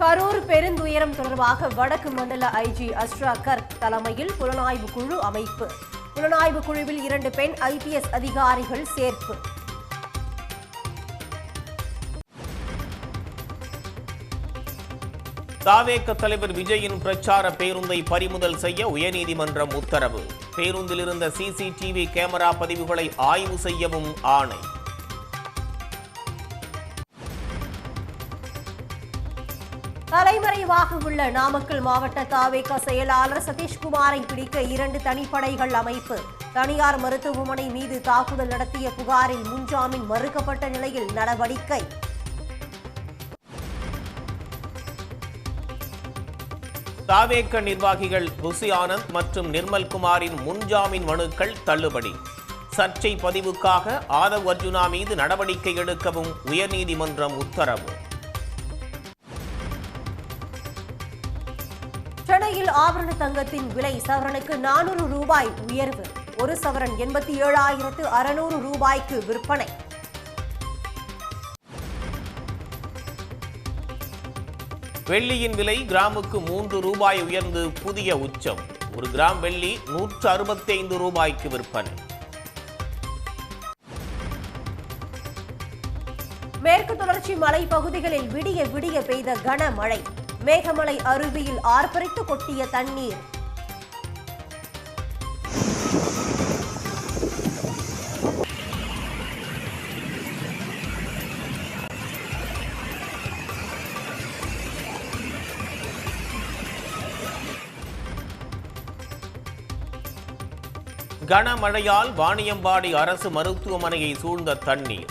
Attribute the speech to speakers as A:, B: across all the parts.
A: கரூர் பெருந்துயரம் தொடர்பாக வடக்கு மண்டல ஐஜி அஸ்ரா கர்க் தலைமையில் புலனாய்வு குழு அமைப்பு. புலனாய்வு குழுவில் 2 பெண் IPS அதிகாரிகள் சேர்ப்பு.
B: தாவேக தலைவர் விஜயின் பிரச்சார பேருந்தை பறிமுதல் செய்ய உயர்நீதிமன்றம் உத்தரவு. பேருந்தில் இருந்த CCTV கேமரா பதிவுகளை ஆய்வு செய்யவும் ஆணை.
A: தலைமறைவாக உள்ள நாமக்கல் மாவட்ட தாவேக செயலாளர் சதீஷ்குமாரை பிடிக்க 2 தனிப்படைகள் அமைப்பு. தனியார் மருத்துவமனை மீது தாக்குதல் நடத்திய புகாரில் முன்ஜாமீன் மறுக்கப்பட்ட நிலையில் நடவடிக்கை.
B: தாவேக நிர்வாகிகள் ருசி ஆனந்த் மற்றும் நிர்மல்குமாரின் முன்ஜாமீன் மனுக்கள் தள்ளுபடி. சர்ச்சை பதிவுக்காக ஆதவ் அர்ஜுனா மீது நடவடிக்கை எடுக்கவும் உயர்நீதிமன்றம் உத்தரவு.
A: சென்னையில் ஆபரண தங்கத்தின் விலை சவரனுக்கு 400 ரூபாய் உயர்வு. 1 சவரன் 87,600 ரூபாய்க்கு விற்பனை.
B: வெள்ளியின் விலை கிராமுக்கு 3 ரூபாய் உயர்ந்து புதிய உச்சம். 1 கிராம் வெள்ளி 165 ரூபாய்க்கு விற்பனை.
A: மேற்கு தொடர்ச்சி மலை பகுதிகளில் விடிய விடிய பெய்த கனமழை. மேகமலை அருவியில் ஆர்ப்பரித்து கொட்டிய தண்ணீர்.
B: கனமழையால் வாணியம்பாடி அரசு மருத்துவமனையை சூழ்ந்த தண்ணீர்.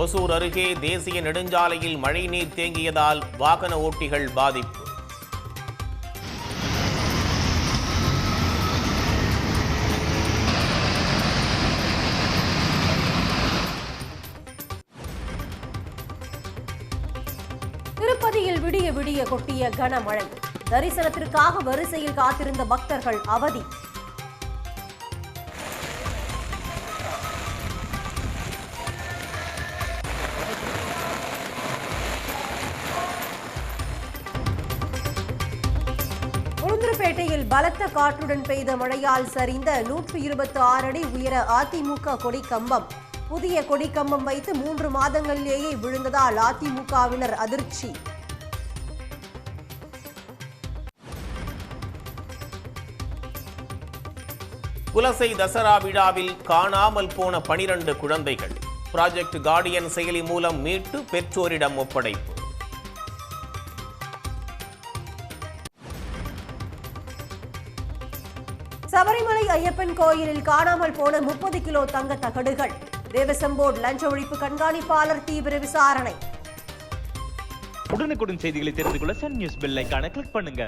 B: ஒசூர் அருகே தேசிய நெடுஞ்சாலையில் மழைநீர் தேங்கியதால் வாகன ஓட்டிகள் பாதிப்பு.
A: திருப்பதியில் விடிய விடிய கொட்டிய கனமழை. தரிசனத்திற்காக வரிசையில் காத்திருந்த பக்தர்கள் அவதி. உளுந்தூர்பேட்டையில் பலத்த காற்றுடன் பெய்த மழையால் சரிந்த 126 அடி உயர அதிமுக கொடிக்கம்பம். புதிய கொடிக்கம்பம் வைத்து 3 மாதங்களிலேயே விழுந்ததால் அதிமுகவினர் அதிர்ச்சி.
B: குலசை தசரா விழாவில் காணாமல் போன 12 குழந்தைகள் ப்ராஜெக்ட் கார்டியன் செயலி மூலம் மீட்டு பெற்றோரிடம் ஒப்படைப்பு.
A: சபரிமலை ஐயப்பன் கோயிலில் காணாமல் போன 30 கிலோ தங்க தகடுகள். தேவசம் போர்டு லஞ்ச ஒழிப்பு கண்காணிப்பாளர் தீவிர விசாரணை.
C: உடனுக்குடன் செய்திகளை தெரிந்து கொள்ள சன் நியூஸ் பெல் ஐகானை கிளிக் பண்ணுங்க.